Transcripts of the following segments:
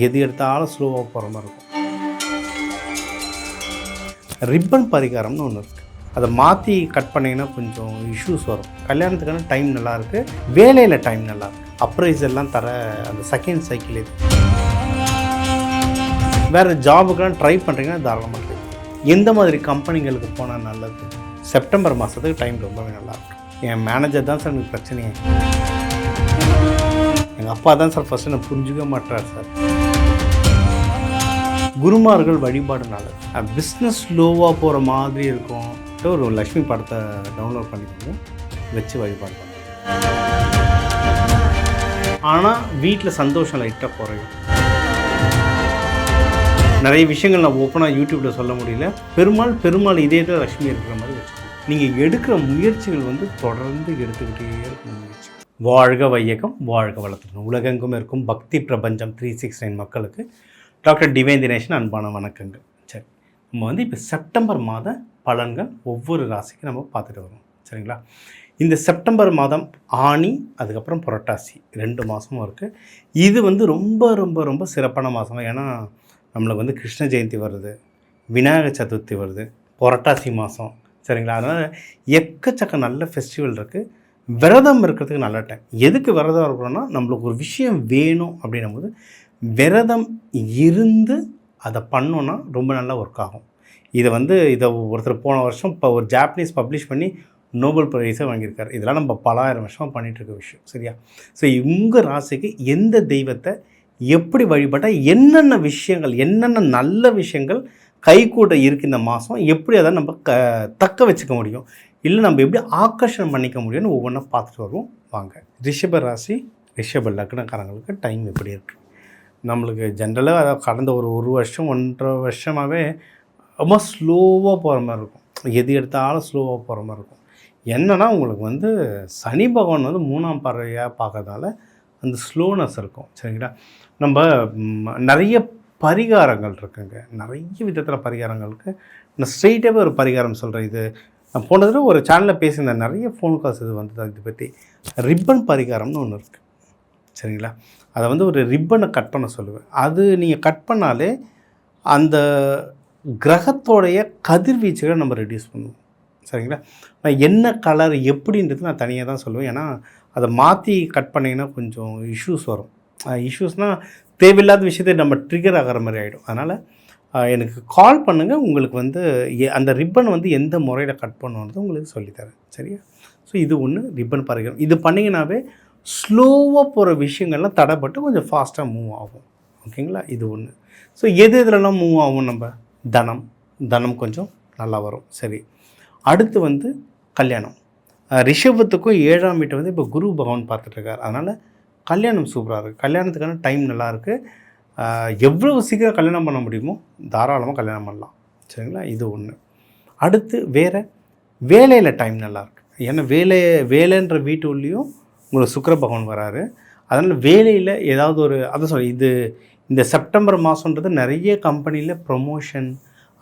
எது எடுத்தாலும் ஸ்லோவாக போகிற மாதிரி இருக்கும். ரிப்பன் பரிகாரம்னு ஒன்று இருக்குது. அதை மாற்றி கட் பண்ணிங்கன்னா கொஞ்சம் இஷ்யூஸ் வரும். கல்யாணத்துக்கான டைம் நல்லாயிருக்கு, வேலையில் டைம் நல்லாயிருக்கு, அப்ரைஸெல்லாம் தர அந்த செகண்ட் சைக்கிள் இது. வேறு ஜாபுக்கெல்லாம் ட்ரை பண்ணுறீங்கன்னா தாராளமாக ட்ரை. எந்த மாதிரி கம்பெனிகளுக்கு போனால் நல்லது? செப்டம்பர் மாதத்துக்கு டைம் ரொம்பவே நல்லாயிருக்கு. என் மேனேஜர் தான் சார் எனக்கு பிரச்சனையே. எங்கள் அப்பா தான் சார் ஃபஸ்ட்டு நான் புரிஞ்சுக்க மாட்டார் சார். குருமார்கள் வழிபாடுனால பிஸ்னஸ் ஸ்லோவாக போகிற மாதிரி இருக்கும். ஒரு லக்ஷ்மி படத்தை டவுன்லோட் பண்ணிக்கோங்க, வச்சு வழிபாடு பண்ணுங்க. ஆனால் வீட்டில் சந்தோஷம் லைட்டாக குறையும். நிறைய விஷயங்கள் நான் ஓப்பனாக யூடியூப்பில் சொல்ல முடியல. பெருமாள் இதயத்தில் லக்ஷ்மி இருக்கிற மாதிரி வச்சுக்கோங்க. நீங்கள் எடுக்கிற முயற்சிகள் வந்து தொடர்ந்து எடுத்துக்கிட்டே இருக்கணும். முயற்சி. வாழ்க வையகம், வாழ்க வளத்துடன். உலகெங்கும் இருக்கும் பக்தி பிரபஞ்சம் 369 மக்களுக்கு டாக்டர் டிவைன் தினேஷன் அன்பான வணக்கங்கள். சரி, நம்ம வந்து இப்போ செப்டம்பர் மாத பலன்கள் ஒவ்வொரு ராசிக்கு நம்ம பார்த்துட்டு வரோம். சரிங்களா? இந்த செப்டம்பர் மாதம் ஆனி, அதுக்கப்புறம் புரட்டாசி 2 மாதமும் இருக்குது. இது வந்து ரொம்ப ரொம்ப ரொம்ப சிறப்பான மாதம். ஏன்னா நம்மளுக்கு வந்து கிருஷ்ண ஜெயந்தி வருது, விநாயகர் சதுர்த்தி வருது, புரட்டாசி மாதம். சரிங்களா? அதனால் எக்கச்சக்க நல்ல ஃபெஸ்டிவல் இருக்குது. விரதம் இருக்கிறதுக்கு நல்ல டைம். எதுக்கு விரதம் இருக்கிறோன்னா, நம்மளுக்கு ஒரு விஷயம் வேணும் அப்படின்னும் போது விரதம் இருந்து அதை பண்ணோன்னா ரொம்ப நல்லா ஒர்க் ஆகும். இதை ஒருத்தர் போன வருஷம் இப்போ ஒரு ஜாப்பனீஸ் பப்ளிஷ் பண்ணி நோபல் ப்ரைஸை வாங்கியிருக்காரு. இதெல்லாம் நம்ம பல ஆயிரம் வருஷமாக பண்ணிகிட்ருக்க விஷயம். சரியா? ஸோ உங்கள் ராசிக்கு எந்த தெய்வத்தை எப்படி வழிபட்டால் என்னென்ன விஷயங்கள், என்னென்ன நல்ல விஷயங்கள் கைகூட இருக்குது இந்த மாதம், எப்படி அதை நம்ம தக்க வச்சுக்க முடியும், இல்லை நம்ம எப்படி ஆக்கர்ஷணம் பண்ணிக்க முடியும்னு ஒவ்வொன்றா பார்த்துட்டு வருவோம். வாங்க. ரிஷப ராசி, ரிஷப லக்னக்காரங்களுக்கு டைம் எப்படி இருக்குது? நம்மளுக்கு ஜென்ரலாக அதை கடந்த ஒரு வருஷம் 1.5 வருஷமாகவே ரொம்ப ஸ்லோவாக போகிற மாதிரி இருக்கும். எது எடுத்தாலும் ஸ்லோவாக போகிற மாதிரி இருக்கும். என்னென்னா உங்களுக்கு வந்து சனி பகவான் வந்து 3ஆம் பார்வையாக பார்க்கறதால அந்த ஸ்லோனஸ் இருக்கும். சரிங்களா? நம்ம நிறைய பரிகாரங்கள் இருக்குங்க, நிறைய விதத்தில் பரிகாரங்கள் இருக்குது. நான் ஸ்ட்ரெயிட்டாகவே ஒரு பரிகாரம் சொல்கிறேன். இது நான் போன தடவை ஒரு சேனலில் பேசியிருந்தேன், நிறைய ஃபோன் கால்ஸ் இது வந்தது. இதை பற்றி ரிப்பன் பரிகாரம்னு ஒன்று இருக்குது. சரிங்களா? அதை வந்து ஒரு ரிப்பனை கட் பண்ண சொல்லுவேன். அது நீங்கள் கட் பண்ணாலே அந்த கிரகத்தோடைய கதிர்வீச்சுகளை நம்ம ரெடியூஸ் பண்ணுவோம். சரிங்களா? நான் என்ன கலர் எப்படின்றது நான் தனியாக தான் சொல்லுவேன். ஏன்னா அதை மாற்றி கட் பண்ணிங்கன்னா கொஞ்சம் இஷ்யூஸ் வரும். இஷ்யூஸ்னால் தேவையில்லாத விஷயத்தை நம்ம ட்ரிகர் ஆகிற மாதிரி ஆகிடும். அதனால் எனக்கு கால் பண்ணுங்கள். உங்களுக்கு வந்து அந்த ரிப்பன் வந்து எந்த முறையில் கட் பண்ணுறது உங்களுக்கு சொல்லித்தரேன். சரியா? ஸோ இது ஒன்று ரிப்பன் பரிகாரம். இது பண்ணிங்கன்னாவே ஸ்லோவாக போகிற விஷயங்கள்லாம் தடைப்பட்டு கொஞ்சம் ஃபாஸ்ட்டாக மூவ் ஆகும். ஓகேங்களா? இது ஒன்று. ஸோ எதுலலாம் மூவ் ஆகும்? நம்ம தனம் கொஞ்சம் நல்லா வரும். சரி, அடுத்து வந்து கல்யாணம். ரிஷபத்துக்கும் 7ஆம் வீட்டை வந்து இப்போ குரு பகவான் பார்த்துட்ருக்கார். அதனால் கல்யாணம் சூப்பராக இருக்குது. கல்யாணத்துக்கான டைம் நல்லாயிருக்கு. எவ்வளோ சீக்கிரம் கல்யாணம் பண்ண முடியுமோ தாராளமாக கல்யாணம் பண்ணலாம். சரிங்களா? இது ஒன்று. அடுத்து வேலையில் டைம் நல்லாயிருக்கு. ஏன்னா வேலைன்ற வீட்டு உள்ளேயும் உங்களுக்கு சுக்கிர பகவான் வராரு. அதனால் வேலையில் ஏதாவது ஒரு இந்த செப்டம்பர் மாதன்றது நிறைய கம்பெனியில் ப்ரொமோஷன்,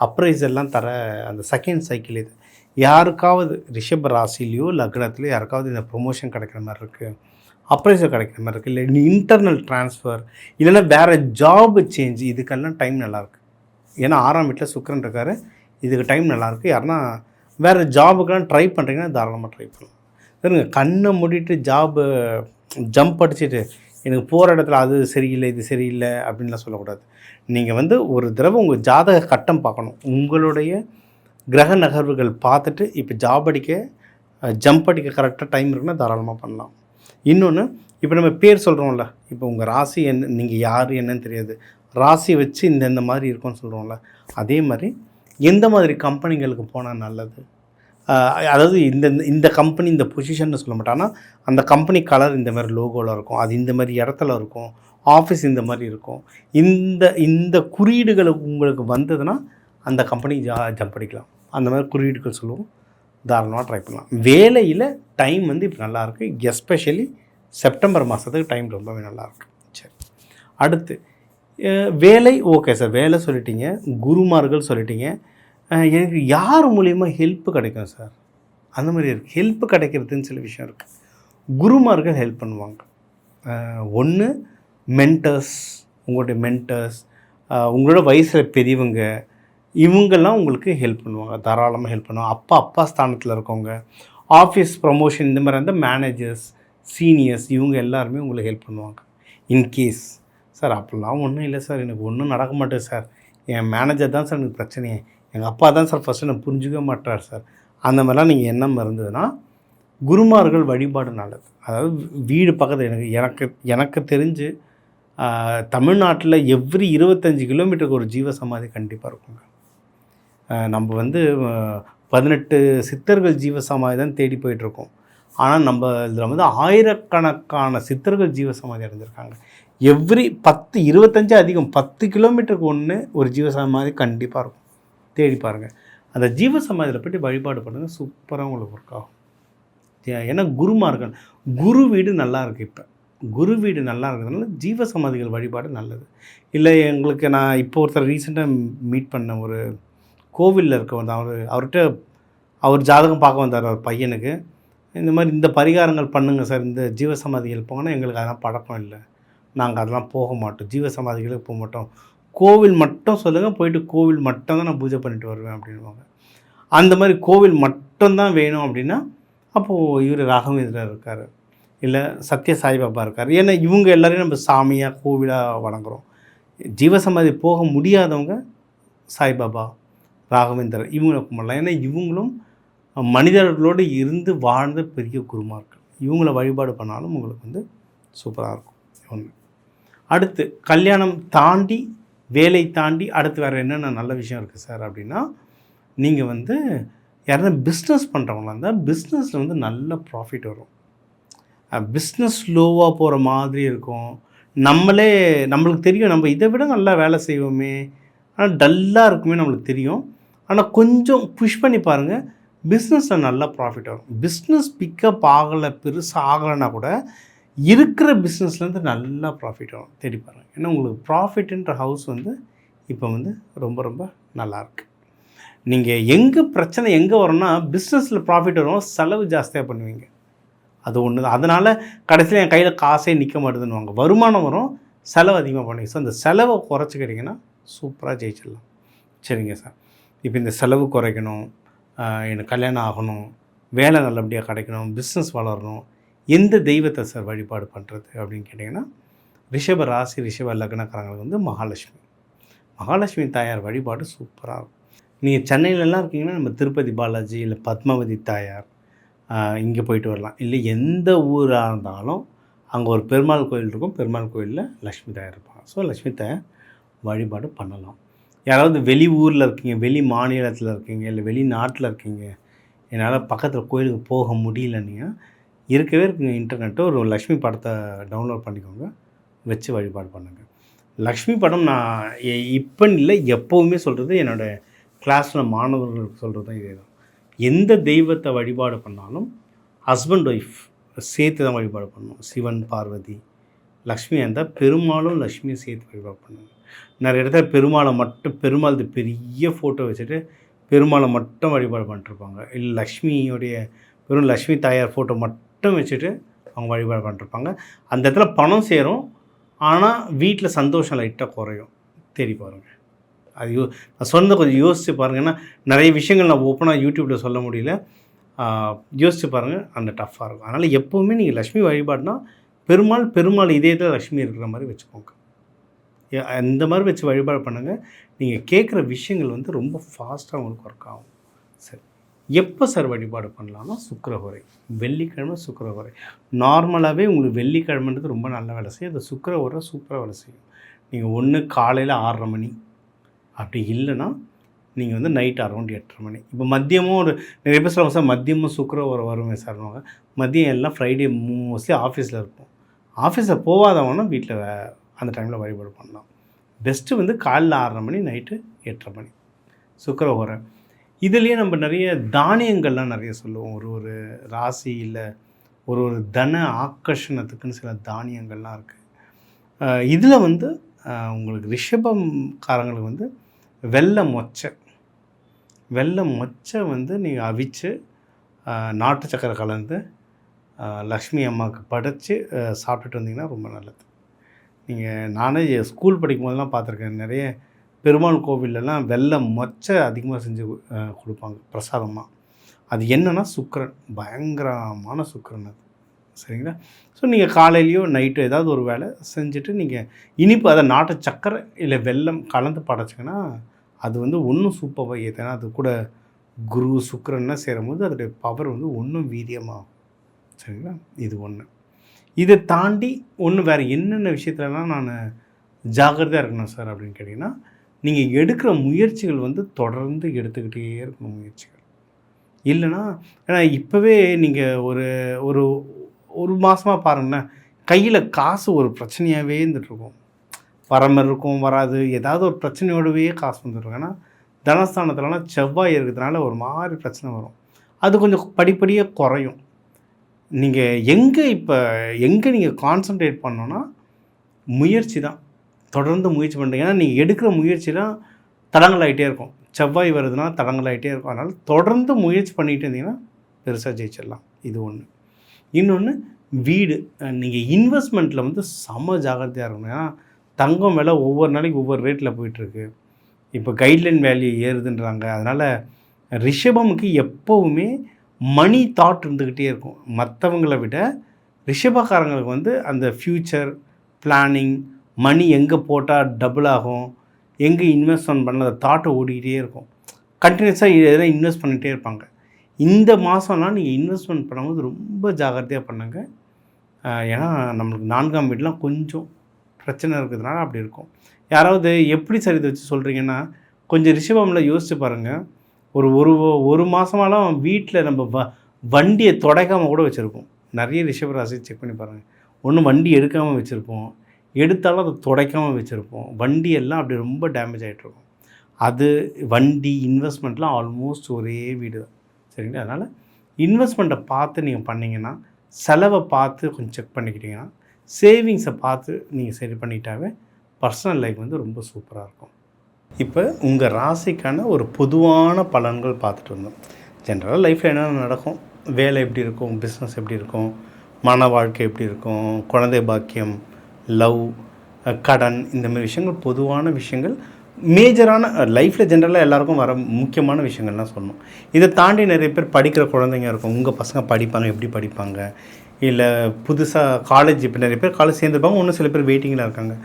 அப்ரைஸெல்லாம் தர அந்த செகண்ட் சைக்கிள் இது. யாருக்காவது ரிஷப ராசிலையோ லக்னத்துலையோ யாருக்காவது இந்த ப்ரொமோஷன் கிடைக்கிற மாதிரி இருக்குது, அப்ரைஸர் கிடைக்கிற மாதிரி இருக்குது, இல்லை இன்டர்னல் ட்ரான்ஸ்ஃபர், இல்லைன்னா வேறு ஜாப் சேஞ்ச், இதுக்கெல்லாம் டைம் நல்லாயிருக்கு. ஏன்னா 6ஆம் வீட்டில் சுக்கிரன் இருக்கார். இதுக்கு டைம் நல்லாயிருக்கு. யாருன்னா வேறு ஜாபுக்கெல்லாம் ட்ரை பண்ணுறீங்கன்னா தாராளமாக ட்ரை பண்ணலாம். சரிங்க? கண்ணை மூடிட்டு ஜம்ப் அடிச்சுட்டு எனக்கு போகிற இடத்துல அது சரியில்லை இது சரியில்லை அப்படின்லாம் சொல்லக்கூடாது. நீங்கள் வந்து ஒரு தடவை உங்கள் ஜாதக கட்டம் பார்க்கணும். உங்களுடைய கிரக நகர்வுகள் பார்த்துட்டு இப்போ ஜம்ப் அடிக்க கரெக்டாக டைம் இருக்குன்னா தாராளமாக பண்ணலாம். இன்னொன்று, இப்போ நம்ம பேர் சொல்கிறோம்ல, இப்போ உங்கள் ராசி என்ன, நீங்கள் யார் என்னன்னு தெரியாது, ராசி வச்சு இந்த மாதிரி இருக்கும்னு சொல்கிறோம்ல, அதே மாதிரி எந்த மாதிரி கம்பெனிகளுக்கு போனால் நல்லது, அதாவது இந்த கம்பெனி இந்த பொசிஷன்னு சொல்ல மாட்டாங்கன்னா அந்த கம்பெனி கலர் இந்த மாதிரி லோகோவில் இருக்கும், அது இந்த மாதிரி இடத்துல இருக்கும், ஆஃபீஸ் இந்த மாதிரி இருக்கும், இந்த குறியீடுகள் உங்களுக்கு வந்ததுன்னா அந்த கம்பெனி ஜம்ப் அடிக்கலாம். அந்த மாதிரி குறியீடுகள் சொல்லுவோம், தாராளமாக ட்ரை பண்ணலாம். வேலையில் டைம் வந்து இப்போ நல்லாயிருக்கு. எஸ்பெஷலி செப்டம்பர் மாதத்துக்கு டைம் ரொம்பவே நல்லாயிருக்கு. சரி, அடுத்து வேலை. ஓகே சார், வேலை சொல்லிட்டீங்க, குருமார்கள் சொல்லிட்டீங்க. எனக்கு யார் மூலிமா ஹெல்ப்பு கிடைக்கும் சார்? அந்த மாதிரி இருக்குது. ஹெல்ப்பு கிடைக்கிறதுன்னு சில விஷயம் இருக்குது. குருமார்கள் ஹெல்ப் பண்ணுவாங்க. ஒன்று மென்டர்ஸ், உங்களுடைய மென்டர்ஸ், உங்களோட வயசில் பெரியவங்க, இவங்கெல்லாம் உங்களுக்கு ஹெல்ப் பண்ணுவாங்க. தாராளமாக ஹெல்ப் பண்ணுவாங்க. அப்பா ஸ்தானத்தில் இருக்கவங்க, ஆஃபீஸ் ப்ரமோஷன் இந்த மாதிரி இருந்தால் மேனேஜர்ஸ், சீனியர்ஸ் இவங்க எல்லாருமே உங்களுக்கு ஹெல்ப் பண்ணுவாங்க. இன்கேஸ் சார் அப்படிலாம் ஒன்றும் இல்லை சார், எனக்கு ஒன்றும் நடக்க மாட்டேது சார், என் மேனேஜர் தான் சார் எனக்கு பிரச்சனையே, எங்கள் அப்பா தான் சார் ஃபஸ்ட்டு எனக்கு புரிஞ்சுக்க மாட்டார் சார், அந்த மாதிரிலாம் நீங்கள் எண்ணம் இருந்ததுன்னா குருமார்கள் வழிபாடு நல்லது. அதாவது வீடு பக்கத்தில் எனக்கு தெரிஞ்சு தமிழ்நாட்டில் எவ்ரி 25 கிலோமீட்டருக்கு ஒரு ஜீவசமாதி கண்டிப்பாக இருக்குங்க. நம்ம வந்து 18 சித்தர்கள் ஜீவசமாதி தான் தேடி போயிட்டுருக்கோம். ஆனால் நம்ம இதில் வந்து ஆயிரக்கணக்கான சித்தர்கள் ஜீவசமாதி அடைஞ்சிருக்காங்க. எவ்ரி 25 அதிகம் 10 கிலோமீட்டருக்கு ஒன்று ஒரு ஜீவசமாதி கண்டிப்பாக இருக்கும். தேடி பாருங்கள். அந்த ஜீவசமாதியில் போய்ட்டு வழிபாடு பண்ணுங்கள், சூப்பராக உங்களுக்கு ஒர்க் ஆகும். ஏன்னா குருமார்கள், குரு வீடு நல்லா இருக்குது. இப்போ குரு வீடு நல்லா இருக்கிறதுனால ஜீவசமாதிகள் வழிபாடு நல்லது. இல்லை எங்களுக்கு நான் இப்போ ஒருத்தர் ரீசெண்டாக மீட் பண்ண ஒரு கோவிலில் இருக்க வந்து அவர்கிட்ட அவர் ஜாதகம் பார்க்க வந்தார். அவர் பையனுக்கு இந்த மாதிரி இந்த பரிகாரங்கள் பண்ணுங்கள் சார், இந்த ஜீவசமாதிகள் போங்கன்னா எங்களுக்கு அதெல்லாம் பழக்கம் இல்லை, நாங்கள் அதெல்லாம் போக மாட்டோம், ஜீவசமாதிகளுக்கு போக மாட்டோம், கோவில் மட்டும் சொல்லுங்கள், போயிட்டு கோவில் மட்டும் தான் நான் பூஜை பண்ணிட்டு வருவேன் அப்படின்வாங்க. அந்த மாதிரி கோவில் மட்டும்தான் வேணும் அப்படின்னா அப்போது இவர் ராகவேந்திரர் இருக்கார், இல்லை சத்ய சாய்பாபா இருக்கார். ஏன்னா இவங்க எல்லோரையும் நம்ம சாமியாக கோவிலாக வணங்குறோம். ஜீவசமாதி போக முடியாதவங்க சாய்பாபா, ராகவேந்திரர் இவங்களை கும்பிடலாம். ஏன்னா இவங்களும் மனிதர்களோடு இருந்து வாழ்ந்த பெரிய குருமார்கள். இவங்கள வழிபாடு பண்ணாலும் உங்களுக்கு வந்து சூப்பராக இருக்கும். ஒன்று. அடுத்து கல்யாணம் தாண்டி, வேலை தாண்டி அடுத்து வேறு என்னென்ன நல்ல விஷயம் இருக்குது சார் அப்படின்னா, நீங்கள் வந்து யாருன்னா பிஸ்னஸ் பண்ணுறவங்களா இருந்தால் பிஸ்னஸில் வந்து நல்ல ப்ராஃபிட் வரும். பிஸ்னஸ் ஸ்லோவாக போகிற மாதிரி இருக்கும். நம்மளுக்கு தெரியும் நம்ம இதை விட நல்லா வேலை செய்வோமே, ஆனால் டல்லாக இருக்குமே நம்மளுக்கு தெரியும். ஆனால் கொஞ்சம் புஷ் பண்ணி பாருங்கள், பிஸ்னஸில் நல்லா ப்ராஃபிட் வரும். பிஸ்னஸ் பிக்கப் ஆகலை, பெருசாக ஆகலைன்னா கூட இருக்கிற பிஸ்னஸ்லேருந்து நல்லா ப்ராஃபிட் வரும். தேடி பாருங்கள். ஏன்னா உங்களுக்கு ப்ராஃபிட்ன்ற ஹவுஸ் வந்து இப்போ வந்து ரொம்ப ரொம்ப நல்லாயிருக்கு. நீங்கள் எங்கே பிரச்சனை எங்கே வரும்னா, பிஸ்னஸில் ப்ராஃபிட் வரும், செலவு ஜாஸ்தியாக பண்ணுவீங்க. அது ஒன்று தான். அதனால் கடைசியில் என் கையில் காசே நிற்க மாட்டேதுன்னுவாங்க. வருமானம் வரும், செலவு அதிகமாக பண்ணுவீங்க. ஸோ அந்த செலவை குறைச்சிக்கிட்டிங்கன்னா சூப்பராக ஜெயிச்சிடலாம். சரிங்க சார், இப்போ இந்த செலவு குறைக்கணும், எனக்கு கல்யாணம் ஆகணும், வேலை நல்லபடியாக கிடைக்கணும், பிஸ்னஸ் வளரணும், எந்த தெய்வத்தை சார் வழிபாடு பண்ணுறது அப்படின்னு கேட்டிங்கன்னா, ரிஷப ராசி ரிஷப லக்னக்காரங்களுக்கு வந்து மகாலட்சுமி தாயார் வழிபாடு சூப்பராக இருக்கும். நீங்கள் சென்னையிலலாம் இருக்கீங்கன்னா நம்ம திருப்பதி பாலாஜி, இல்லை பத்மாவதி தாயார், இங்கே போயிட்டு வரலாம். இல்லை எந்த ஊராக இருந்தாலும் அங்கே ஒரு பெருமாள் கோயில் இருக்கும், பெருமாள் கோயிலில் லக்ஷ்மி தாயார் இருப்பாங்க. ஸோ லக்ஷ்மி தாயார் வழிபாடு பண்ணலாம். யாராவது வெளி ஊரில் இருக்கீங்க, வெளி மாநிலத்தில் இருக்கீங்க, இல்லை வெளிநாட்டில் இருக்கீங்க, என்னால் பக்கத்தில் கோயிலுக்கு போக முடியலன்னீங்க, இருக்கவே இருக்குங்க இன்டர்நெட்டு, ஒரு லக்ஷ்மி படத்தை டவுன்லோட் பண்ணிக்கோங்க, வச்சு வழிபாடு பண்ணுங்கள். லக்ஷ்மி படம் நான் இப்போன்னு இல்லை எப்போவுமே சொல்கிறது, என்னோடய கிளாஸில் மாணவர்களுக்கு சொல்கிறது தான் இதே தான். எந்த தெய்வத்தை வழிபாடு பண்ணாலும் ஹஸ்பண்ட் ஒய்ஃப் சேர்த்து தான் வழிபாடு பண்ணணும். சிவன் பார்வதி, லக்ஷ்மி இருந்தால் பெருமாளும் லக்ஷ்மியும் சேர்த்து வழிபாடு பண்ணணும். நிறைய இடத்துல பெருமாள் பெரிய ஃபோட்டோ வச்சுட்டு பெருமாளை மட்டும் வழிபாடு பண்ணிட்டுருப்பாங்க. இல்லை லக்ஷ்மியோடைய வெறும் லக்ஷ்மி தாயார் ஃபோட்டோ மட்டும் வச்சுட்டு அவங்க வழிபாடு பண்ணிட்டுருப்பாங்க. அந்த இடத்துல பணம் சேரும், ஆனால் வீட்டில் சந்தோஷம் லைட்டாக குறையும். தேடி பாருங்கள். அது நான் சொன்னதை கொஞ்சம் யோசித்து பாருங்கள். ஏன்னா நிறைய விஷயங்கள் நான் ஓப்பனாக யூடியூப்பில் சொல்ல முடியல. யோசித்து பாருங்கள், அந்த டஃப்பாக இருக்கும். அதனால் எப்போவுமே நீங்கள் லக்ஷ்மி வழிபாடுனா பெருமாள் இதயத்தில் லக்ஷ்மி இருக்கிற மாதிரி வச்சுக்கோங்க. இந்த மாதிரி வச்சு வழிபாடு பண்ணுங்கள். நீங்கள் கேட்குற விஷயங்கள் வந்து ரொம்ப ஃபாஸ்ட்டாக உங்களுக்கு ஒர்க் ஆகும். சரி, எப்போ சார் வழிபாடு பண்ணலாம்னா சுக்கிரஹோரை, வெள்ளிக்கிழமை சுக்கிரஹோரை. நார்மலாகவே உங்களுக்கு வெள்ளிக்கிழமைன்றது ரொம்ப நல்ல வேலை செய்யும். அந்த சுக்கிரஹோரை சூப்பராக வேலை செய்யும். நீங்கள் ஒன்று காலையில் 6:30 மணி, அப்படி இல்லைன்னா நீங்கள் வந்து நைட் அரௌண்ட் 8:30 மணி. இப்போ மதியமும் நிறைய பேர் சொல்லுவாங்க சார் மதியமும் சுக்கிரஹோரை வருமே சார்வாங்க. மதியம் எல்லாம் ஃப்ரைடே மோஸ்ட்லி ஆஃபீஸில் இருப்போம். ஆஃபீஸில் போகாதவங்கன்னா வீட்டில் அந்த டைமில் வழிபாடு பண்ணலாம். பெஸ்ட்டு வந்து காலையில் 6:30 மணி, நைட்டு 8:30 மணி சுக்கிரஹோரை. இதுலேயே நம்ம நிறைய தானியங்கள்லாம் நிறைய சொல்லுவோம். ஒரு ராசியில் ஒரு தன ஆக்கர்ஷணத்துக்குன்னு சில தானியங்கள்லாம் இருக்குது. இதில் வந்து உங்களுக்கு ரிஷபம்காரங்களுக்கு வந்து வெள்ளை மொச்சை வந்து நீங்கள் அவிச்சு நாட்டு சக்கரை கலந்து லக்ஷ்மி அம்மாவுக்கு படைச்சி சாப்பிட்டுட்டு வந்தீங்கன்னா ரொம்ப நல்லது. நானே ஸ்கூல் படிக்கும் போதெல்லாம் பார்த்துருக்கேன். நிறைய பெருமாள் கோவில்லலாம் வெல்லம் மொச்சை அதிகமாக செஞ்சு கொடுப்பாங்க பிரசாதமாக. அது என்னென்னா சுக்கிரன், பயங்கரமான சுக்கிரன் அது. சரிங்களா? ஸோ நீங்கள் காலையிலையோ நைட்டோ ஏதாவது ஒரு வேலை செஞ்சுட்டு நீங்கள் இனிப்பு அதை நாட்டு சர்க்கரை இல்லை வெல்லம் கலந்து படைச்சிங்கன்னா அது வந்து இன்னும் சூப்பராக ஏற்றுனா அது கூட குரு சுக்கிரன்னா சேரும்போது அதோடைய பவர் வந்து இன்னும் வீரியமாகும். சரிங்களா? இது ஒன்று. இதை தாண்டி வேறு என்னென்ன விஷயத்துலலாம் நான் ஜாக்கிரதையாக இருக்கணும் சார் அப்படின்னு கேட்டிங்கன்னா, நீங்கள் எடுக்கிற முயற்சிகள் வந்து தொடர்ந்து எடுத்துக்கிட்டே இருக்கணும் முயற்சிகள். இல்லைன்னா ஏன்னா இப்போவே நீங்கள் ஒரு ஒரு ஒரு மாதமாக பாருங்களேன், கையில் காசு ஒரு பிரச்சனையாகவே இருந்துகிட்ருக்கும். வர மாதிரி இருக்கும், வராது, ஏதாவது ஒரு பிரச்சனையோடவே காசு வந்துடும். ஏன்னா தனஸ்தானத்துலலாம் செவ்வாய் இருக்கிறதுனால ஒரு மாதிரி பிரச்சனை வரும். அது கொஞ்சம் படிப்படியாக குறையும். நீங்கள் எங்கே நீங்கள் கான்சன்ட்ரேட் பண்ணோன்னா முயற்சி தான். தொடர்ந்து முயற்சி பண்ணுறீங்க. ஏன்னா நீங்கள் எடுக்கிற முயற்சிலாம் தடங்கலாகிட்டே இருக்கும். செவ்வாய் வருதுன்னா தடங்கலாகிட்டே இருக்கும். அதனால் தொடர்ந்து முயற்சி பண்ணிகிட்டு இருந்தீங்கன்னா பெருசாக ஜெயிச்சிடலாம். இது ஒன்று. இன்னொன்று வீடு. நீங்கள் இன்வெஸ்ட்மெண்ட்டில் வந்து செம ஜாக்கிரதையாக இருக்கணும். ஏன்னா தங்கம் விலை ஒவ்வொரு நாளைக்கு ஒவ்வொரு ரேட்டில் போயிட்டுருக்கு. இப்போ கைட்லைன் வேல்யூ ஏறுதுன்றாங்க. அதனால் ரிஷபமுக்கு எப்போவுமே மணி தாட் இருந்துக்கிட்டே இருக்கும். மற்றவங்களை விட ரிஷபக்காரங்களுக்கு வந்து அந்த ஃப்யூச்சர் பிளானிங், மணி எங்கே போட்டால் டபுள் ஆகும், எங்கே இன்வெஸ்ட்மெண்ட் பண்ண அந்த தாட்டை ஓடிக்கிட்டே இருக்கும். கண்டினியூஸாக எதனா இன்வெஸ்ட் பண்ணிகிட்டே இருப்பாங்க. இந்த மாதம்லாம் நீங்கள் இன்வெஸ்ட்மெண்ட் பண்ணும்போது ரொம்ப ஜாக்கிரதையாக பண்ணுங்க. ஏன்னா நம்மளுக்கு 4ஆம் வீடுலாம் கொஞ்சம் பிரச்சனை இருக்கிறதுனால அப்படி இருக்கும். யாராவது எப்படி சரி இதை வச்சு சொல்கிறீங்கன்னா, கொஞ்சம் ரிஷபமில் யோசித்து பாருங்கள். ஒரு மாதமாலாம் வீட்டில் நம்ம வண்டியை துடைக்காமல் கூட வச்சுருப்போம். நிறைய ரிஷபராசி செக் பண்ணி பாருங்கள். ஒன்று வண்டி எடுக்காமல் வச்சுருப்போம், எடுத்தாலும் அதை துடைக்காமல் வச்சுருப்போம். வண்டி எல்லாம் அப்படி ரொம்ப டேமேஜ் ஆகிட்ருக்கும். அது வண்டி இன்வெஸ்ட்மெண்ட்லாம் ஆல்மோஸ்ட் ஒரே வீடு தான். சரிங்களா? அதனால் இன்வெஸ்ட்மெண்ட்டை பார்த்து நீங்கள் பண்ணிங்கன்னா, செலவை பார்த்து கொஞ்சம் செக் பண்ணிக்கிட்டிங்கன்னா, சேவிங்ஸை பார்த்து நீங்கள் சரி பண்ணிட்டாவே பர்சனல் லைஃப் வந்து ரொம்ப சூப்பராக இருக்கும். இப்போ உங்கள் ராசிக்கான ஒரு பொதுவான பலன்கள் பார்த்துட்டு இருந்தோம். ஜென்ரலாக லைஃப்பில் என்னென்ன நடக்கும், வேலை எப்படி இருக்கும், பிஸ்னஸ் எப்படி இருக்கும், மன வாழ்க்கை எப்படி இருக்கும், குழந்தை பாக்கியம், லவ், கடன், இந்தமாதிரி விஷயங்கள் பொதுவான விஷயங்கள் மேஜரான லைஃப்பில் ஜென்ரலாக எல்லாேருக்கும் வர முக்கியமான விஷயங்கள்லாம் சொல்லணும். இதை தாண்டி நிறைய பேர் படிக்கிற குழந்தைங்க இருக்கும். உங்கள் பசங்க படிப்பாங்க, எப்படி படிப்பாங்க, இல்லை புதுசாக காலேஜ், இப்போ நிறைய பேர் காலேஜ் சேர்ந்துருப்பாங்க, இன்னும் சில பேர் வெயிட்டிங்கில் இருக்காங்க,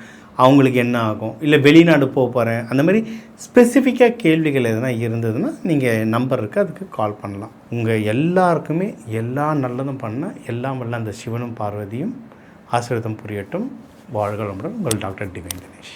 அவங்களுக்கு என்ன ஆகும், இல்லை வெளிநாடு போக போகிறேன், அந்த மாதிரி ஸ்பெசிஃபிக்காக கேள்விகள் எதனா இருந்ததுன்னா நீங்கள் நம்பர் இருக்குது, அதுக்கு கால் பண்ணலாம். உங்கள் எல்லாருக்குமே எல்லா நல்லதும் பண்ண எல்லாம் வல்ல அந்த சிவனும் பார்வதியும் ஆசீர்வாதம் புரியட்டும். வாழ்க வளமுடன். உங்கள் டாக்டர் டிவைன் தினேஷ்.